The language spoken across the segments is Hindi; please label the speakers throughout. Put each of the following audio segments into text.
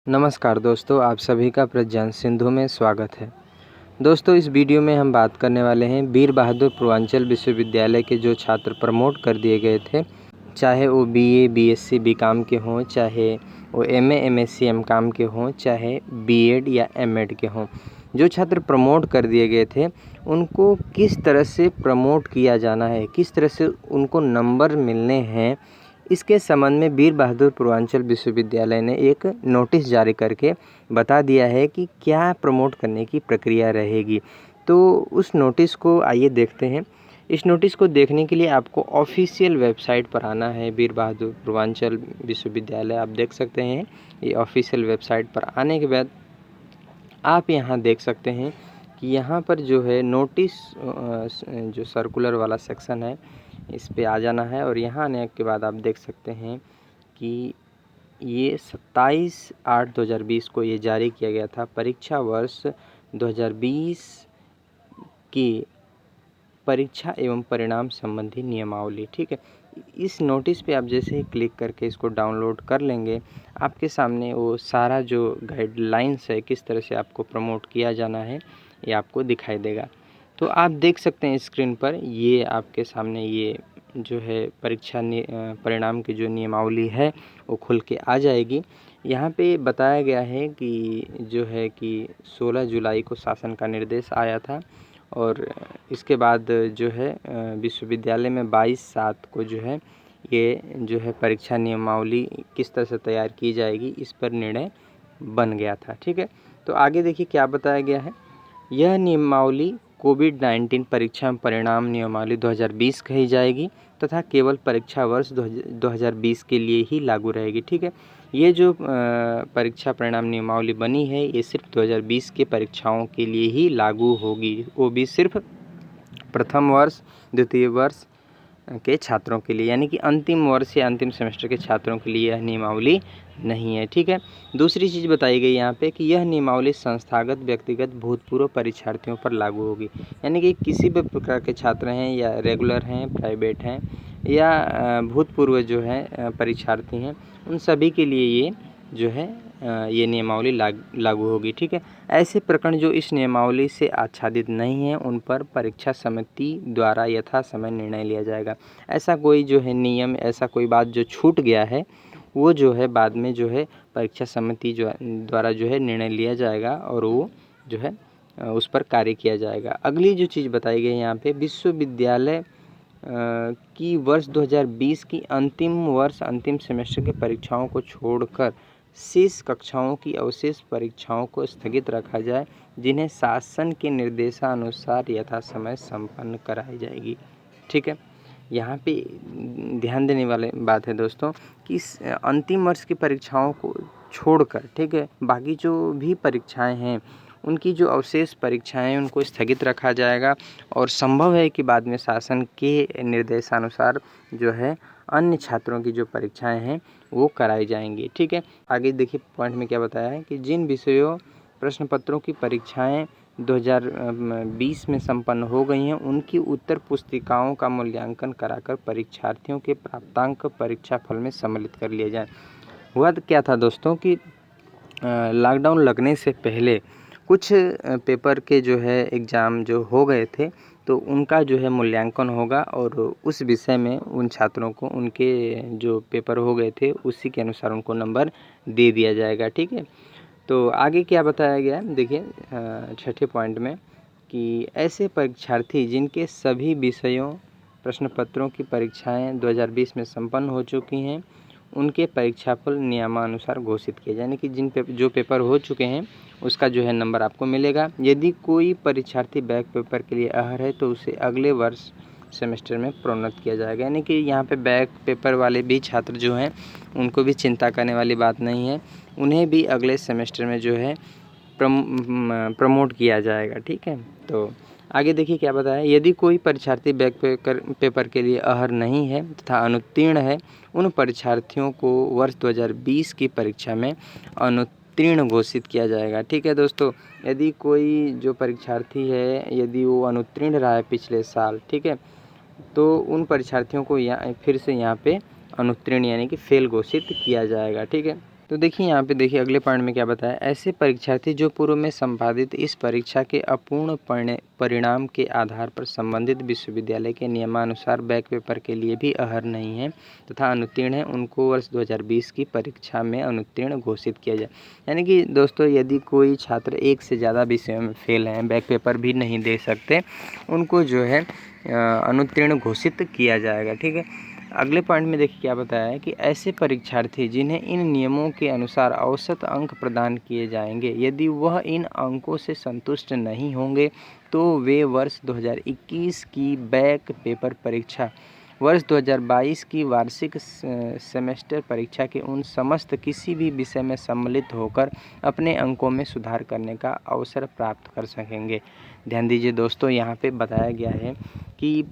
Speaker 1: नमस्कार दोस्तों, आप सभी का प्रज्ञान सिंधु में स्वागत है। दोस्तों, इस वीडियो में हम बात करने वाले हैं वीर बहादुर पूर्वांचल विश्वविद्यालय के जो छात्र प्रमोट कर दिए गए थे, चाहे वो बीए, बीएससी, बीकॉम के हों, चाहे वो एमए, एमएससी, एमकॉम के हों, चाहे बीएड या एमएड के हों। जो छात्र प्रमोट कर दिए गए थे, उनको किस तरह से प्रमोट किया जाना है, किस तरह से उनको नंबर मिलने हैं, इसके संबंध में वीर बहादुर पूर्वांचल विश्वविद्यालय ने एक नोटिस जारी करके बता दिया है कि क्या प्रमोट करने की प्रक्रिया रहेगी। तो उस नोटिस को आइए देखते हैं। इस नोटिस को देखने के लिए आपको ऑफिशियल वेबसाइट पर आना है। वीर बहादुर पूर्वांचल विश्वविद्यालय आप देख सकते हैं। ये ऑफिशियल वेबसाइट पर आने के बाद आप यहाँ देख सकते हैं कि यहाँ पर जो है नोटिस जो सर्कुलर वाला सेक्शन है, इस पे आ जाना है और यहाँ आने के बाद आप देख सकते हैं कि ये 27/8/2020 को ये जारी किया गया था। परीक्षा वर्ष 2020 की परीक्षा एवं परिणाम संबंधी नियमावली, ठीक है। इस नोटिस पे आप जैसे ही क्लिक करके इसको डाउनलोड कर लेंगे, आपके सामने वो सारा जो गाइडलाइंस है, किस तरह से आपको प्रमोट किया जाना है, ये आपको दिखाई देगा। तो आप देख सकते हैं स्क्रीन पर, ये आपके सामने ये जो है परीक्षा परिणाम की जो नियमावली है वो खुल के आ जाएगी। यहाँ पे बताया गया है कि जो है कि 16 जुलाई को शासन का निर्देश आया था और इसके बाद जो है विश्वविद्यालय में 22/7 को जो है ये जो है परीक्षा नियमावली किस तरह से तैयार की जाएगी, इस पर निर्णय बन गया था, ठीक है। तो आगे देखिए क्या बताया गया है। यह नियमावली कोविड-19 परीक्षा परिणाम नियमावली 2020 कही जाएगी तथा केवल परीक्षा वर्ष 2020 के लिए ही लागू रहेगी, ठीक है। ये जो परीक्षा परिणाम नियमावली बनी है, ये सिर्फ 2020 के परीक्षाओं के लिए ही लागू होगी, वो भी सिर्फ प्रथम वर्ष, द्वितीय वर्ष के छात्रों के लिए, यानी कि अंतिम वर्ष या अंतिम सेमेस्टर के छात्रों के लिए यह नियमावली नहीं है, ठीक है। दूसरी चीज़ बताई गई यहाँ पे कि यह नियमावली संस्थागत, व्यक्तिगत, भूतपूर्व परीक्षार्थियों पर लागू होगी, यानी कि किसी भी प्रकार के छात्र हैं या रेगुलर हैं, प्राइवेट हैं या भूतपूर्व जो है परीक्षार्थी हैं, उन सभी के लिए ये जो है ये नियमावली लागू होगी, ठीक है। ऐसे प्रकरण जो इस नियमावली से आच्छादित नहीं हैं, उन पर परीक्षा समिति द्वारा यथा समय निर्णय लिया जाएगा। ऐसा कोई जो है नियम, ऐसा कोई बात जो छूट गया है, वो जो है बाद में जो है परीक्षा समिति द्वारा जो है निर्णय लिया जाएगा और वो जो है उस पर कार्य किया जाएगा। अगली जो चीज़ बताई गई यहाँ पे, विश्वविद्यालय की वर्ष 2020 की अंतिम वर्ष अंतिम सेमेस्टर की परीक्षाओं को छोड़कर शेष कक्षाओं की अवशेष परीक्षाओं को स्थगित रखा जाए, जिन्हें शासन के निर्देशानुसार यथासमय संपन्न कराई जाएगी, ठीक है। यहाँ पे ध्यान देने वाले बात है दोस्तों कि अंतिम वर्ष की परीक्षाओं को छोड़कर, ठीक है, बाकी जो भी परीक्षाएं हैं उनकी जो अवशेष परीक्षाएं हैं उनको स्थगित रखा जाएगा और संभव है कि बाद में शासन के निर्देशानुसार जो है अन्य छात्रों की जो परीक्षाएं हैं वो कराई जाएंगी, ठीक है। आगे देखिए पॉइंट में क्या बताया है कि जिन विषयों प्रश्न पत्रों की परीक्षाएं 2020 में संपन्न हो गई हैं, उनकी उत्तर पुस्तिकाओं का मूल्यांकन कराकर परीक्षार्थियों के प्राप्तांक परीक्षा फल में सम्मिलित कर लिया जाए। हुआ तो क्या था दोस्तों कि लॉकडाउन लगने से पहले कुछ पेपर के जो है एग्ज़ाम जो हो गए थे, तो उनका जो है मूल्यांकन होगा और उस विषय में उन छात्रों को उनके जो पेपर हो गए थे उसी के अनुसार उनको नंबर दे दिया जाएगा, ठीक है। तो आगे क्या बताया गया है देखिए छठे पॉइंट में कि ऐसे परीक्षार्थी जिनके सभी विषयों प्रश्न पत्रों की परीक्षाएं 2020 में संपन्न हो चुकी हैं, उनके परीक्षाफल नियमानुसार घोषित किए, यानी कि जो पेपर हो चुके हैं उसका जो है नंबर आपको मिलेगा। यदि कोई परीक्षार्थी बैक पेपर के लिए अहर है तो उसे अगले वर्ष सेमेस्टर में प्रोन्नत किया जाएगा, यानी कि यहाँ पे बैक पेपर वाले भी छात्र जो हैं उनको भी चिंता करने वाली बात नहीं है, उन्हें भी अगले सेमेस्टर में जो है प्रमोट किया जाएगा, ठीक है। तो आगे देखिए क्या बताया, यदि कोई परीक्षार्थी बैक पेपर के लिए अहर नहीं है तथा अनुत्तीर्ण है, उन परीक्षार्थियों को वर्ष 2020 की परीक्षा में अनुत्तीर्ण घोषित किया जाएगा, ठीक है दोस्तों। यदि कोई जो परीक्षार्थी है यदि वो अनुत्तीर्ण रहा है पिछले साल, ठीक है, तो उन परीक्षार्थियों को फिर से यहाँ पे अनुत्तीर्ण यानी कि फेल घोषित किया जाएगा, ठीक है। तो देखिए यहाँ पे देखिए अगले पॉइंट में क्या बताया, ऐसे परीक्षार्थी जो पूर्व में संपादित इस परीक्षा के अपूर्ण परिणाम के आधार पर संबंधित विश्वविद्यालय के नियमानुसार बैक पेपर के लिए भी अहर नहीं है तथा अनुत्तीर्ण है, उनको वर्ष 2020 की परीक्षा में अनुत्तीर्ण घोषित किया जाए। यानी कि दोस्तों यदि कोई छात्र एक से ज़्यादा विषयों में फेल हैं, बैक पेपर भी नहीं दे सकते, उनको जो है अनुत्तीर्ण घोषित किया जाएगा। ठीक है, अगले पॉइंट में देखिए क्या बताया है कि ऐसे परीक्षार्थी जिन्हें इन नियमों के अनुसार औसत अंक प्रदान किए जाएंगे, यदि वह इन अंकों से संतुष्ट नहीं होंगे तो वे वर्ष 2021 की बैक पेपर परीक्षा, वर्ष 2022 की वार्षिक सेमेस्टर परीक्षा के उन समस्त किसी भी विषय में सम्मिलित होकर अपने अंकों में सुधार करने का अवसर प्राप्त कर सकेंगे। ध्यान दीजिए दोस्तों, यहाँ पे बताया गया है कि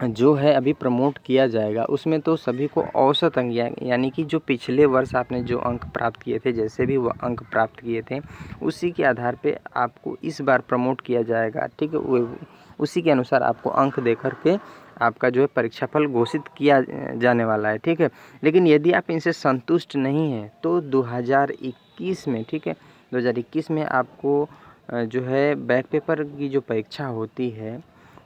Speaker 1: जो है अभी प्रमोट किया जाएगा उसमें तो सभी को औसत अंक यानी कि जो पिछले वर्ष आपने जो अंक प्राप्त किए थे, जैसे भी वो अंक प्राप्त किए थे उसी के आधार पे आपको इस बार प्रमोट किया जाएगा। ठीक है, वो उसी के अनुसार आपको अंक दे कर के आपका जो है परीक्षाफल घोषित किया जाने वाला है। ठीक है, लेकिन यदि आप इनसे संतुष्ट नहीं हैं तो 2021 में, ठीक है, 2021 में आपको जो है बैक पेपर की जो परीक्षा होती है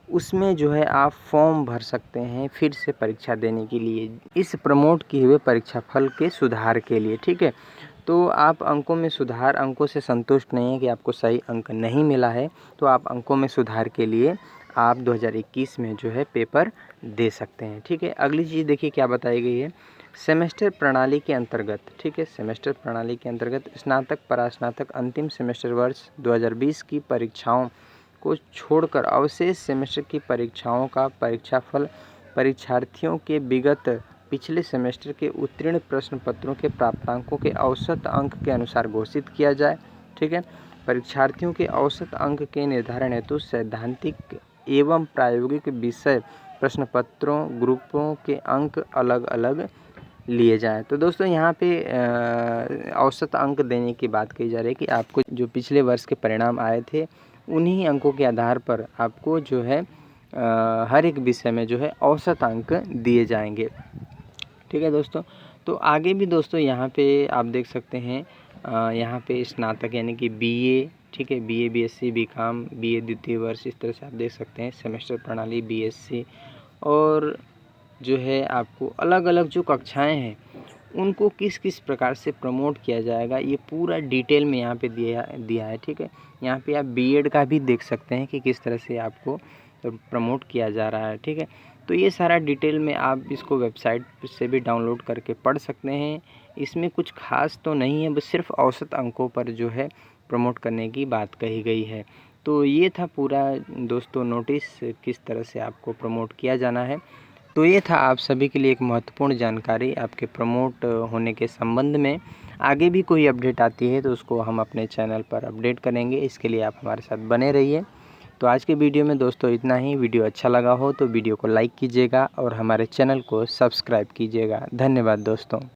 Speaker 1: उसमें जो है आप फॉर्म भर सकते हैं फिर से परीक्षा देने के लिए, इस प्रमोट किए हुए परीक्षा फल के सुधार के लिए। ठीक है, तो आप अंकों में सुधार, अंकों से संतुष्ट नहीं है कि आपको सही अंक नहीं मिला है, तो आप अंकों में सुधार के लिए आप 2021 में जो है पेपर दे सकते हैं। ठीक है, अगली चीज़ देखिए क्या बताई गई है, सेमेस्टर प्रणाली के अंतर्गत, ठीक है, सेमेस्टर प्रणाली के अंतर्गत स्नातक परास्नातक अंतिम सेमेस्टर वर्ष 2020 की परीक्षाओं को छोड़कर अवशेष सेमेस्टर की परीक्षाओं का परीक्षाफल परीक्षार्थियों के विगत पिछले सेमेस्टर के उत्तीर्ण प्रश्न पत्रों के प्राप्तांकों के औसत अंक के अनुसार घोषित किया जाए। ठीक है, परीक्षार्थियों के औसत अंक के निर्धारण हेतु सैद्धांतिक एवं प्रायोगिक विषय प्रश्न पत्रों ग्रुपों के अंक अलग अलग लिए जाएं। तो दोस्तों यहाँ पे औसत अंक देने की बात कही जा रही है कि आपको जो पिछले वर्ष के परिणाम आए थे उन्हीं अंकों के आधार पर आपको जो है हर एक विषय में जो है औसत अंक दिए जाएंगे। ठीक है दोस्तों, तो आगे भी दोस्तों यहाँ पे आप देख सकते हैं, यहाँ पे स्नातक यानी कि बीए, ठीक है, बीए बीएससी बीकॉम बीए द्वितीय वर्ष, इस तरह से आप देख सकते हैं सेमेस्टर प्रणाली बीएससी, और जो है आपको अलग अलग जो कक्षाएं हैं उनको किस किस प्रकार से प्रमोट किया जाएगा ये पूरा डिटेल में यहाँ पे दिया है। ठीक है, यहाँ पे आप बीएड का भी देख सकते हैं कि किस तरह से आपको प्रमोट किया जा रहा है। ठीक है, तो ये सारा डिटेल में आप इसको वेबसाइट से भी डाउनलोड करके पढ़ सकते हैं। इसमें कुछ खास तो नहीं है, बस सिर्फ औसत अंकों पर जो है प्रमोट करने की बात कही गई है। तो ये था पूरा दोस्तों नोटिस, किस तरह से आपको प्रमोट किया जाना है। तो ये था आप सभी के लिए एक महत्वपूर्ण जानकारी आपके प्रमोट होने के संबंध में। आगे भी कोई अपडेट आती है तो उसको हम अपने चैनल पर अपडेट करेंगे, इसके लिए आप हमारे साथ बने रहिए। तो आज के वीडियो में दोस्तों इतना ही। वीडियो अच्छा लगा हो तो वीडियो को लाइक कीजिएगा और हमारे चैनल को सब्सक्राइब कीजिएगा। धन्यवाद दोस्तों।